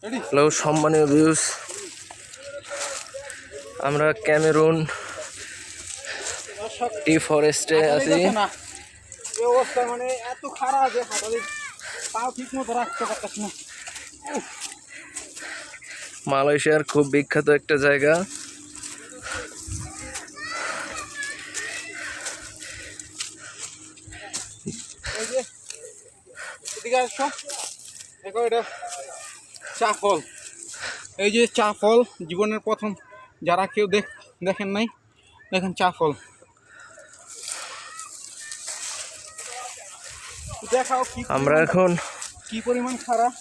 Hello সম্মানীয় views, আমরা Cameroon টি ফরেস্টে আছি। অবস্থা মানে এত খারাপ যে পাও ঠিক মতো রাখতে পারতাস না। মালয়েশিয়ার খুব বিখ্যাত একটা জায়গা। এই যে এদিকে আসো, দেখো এটা চা ফল। এই যে চা ফল জীবনের প্রথম, যারা কেউ দেখেন নাই, দেখেন চা ফল। দেখাও আমরা এখন কি পরিমাণ খারাপ,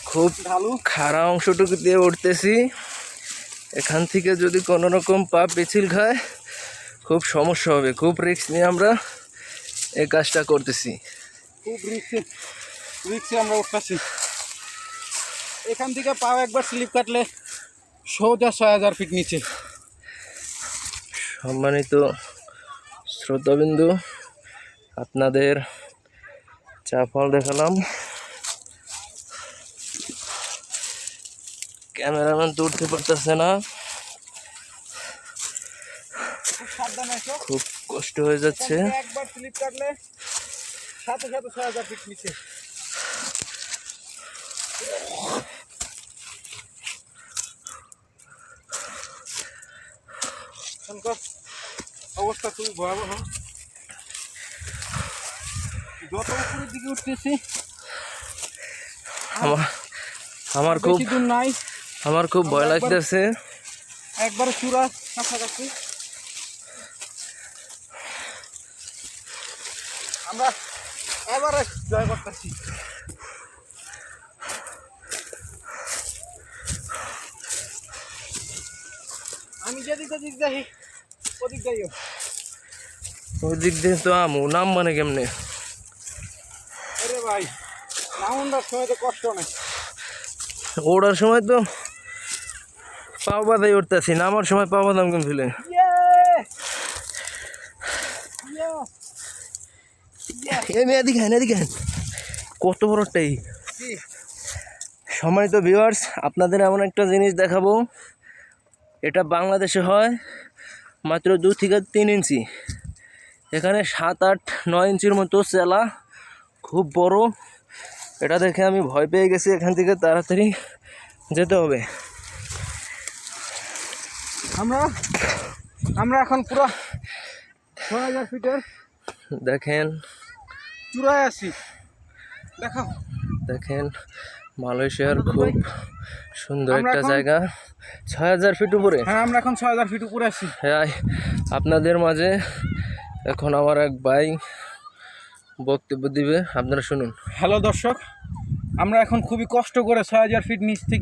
খুব ঢালু খাড়া অংশটুকু দিয়ে উঠতেছি। এখান থেকে যদি কোনো রকম পা পিছিল খায় খুব সমস্যা হবে। খুব রিস্ক নিয়ে আমরা এই কাজটা করতেছি। খুব রিক্সে আমরা উঠতেছি। এখান থেকে পাও একবার স্লিপ কাটলে সোজা ৬,০০০ ফিট নিচে। সম্মানিত শ্রোতাবিন্দু, আপনাদের চা ফল দেখালাম। ক্যামেরাম্যান তো উঠতে পারতেছে না, খুব সাবধানে এসো, খুব কষ্ট হয়ে যাচ্ছে। একবার স্লিপ কাটলে সাথে সাথে ৬,০০০ ফিট নিচে। অবস্থা খুবই ভয়াবহ। যত উপরের দিকে উঠতেছি আমার খুব বেশি দূর নাই, আমার খুব ভয় লাগতেছে। একবারে চূড়া কাছাকাছি। আমরা এবারে জয় করতেছি। আমি যেদিকে দিক যাই ওদিক যাইও। ওই দিক দিয়ে তো নাম মানে কেমনে? আরে ভাই, নামুন্দার সময় তো কষ্ট নেই, ওড়ার সময় তো পাও বাদাই উঠতেছি, নামার সময় পাও বাদাম কেমন ফেলে। এদিকে কত বড়টাই। সম্মানিত ভিউয়ার্স, আপনাদের এমন একটা জিনিস দেখাবো, এটা বাংলাদেশে হয় মাত্র 2 থেকে 3 ইঞ্চি। এখানে 7, 8, 9 ইঞ্চির মতো চেলা, খুব বড়। এটা দেখে আমি ভয় পেয়ে গেছি, এখান থেকে তাড়াতাড়ি যেতে হবে। আমরা এখন পুরো ৬,০০০ ফিটের দেখেন চূড়ায় আছি। দেখেন মালয়েশিয়ার খুব সুন্দর আমরা একটা এখন জায়গা, ৬,০০০ ফিট উপরে। হ্যাঁ, আমরা এখন ৬,০০০ ফিট উপরে আছি। হ্যাঁ, আপনাদের মাঝে এখন আমার এক ভাই বক্তব্য দিবে, আপনারা শুনুন। হ্যালো দর্শক, আমরা এখন খুবই কষ্ট করে ৬,০০০ ফিট নিচ থেকে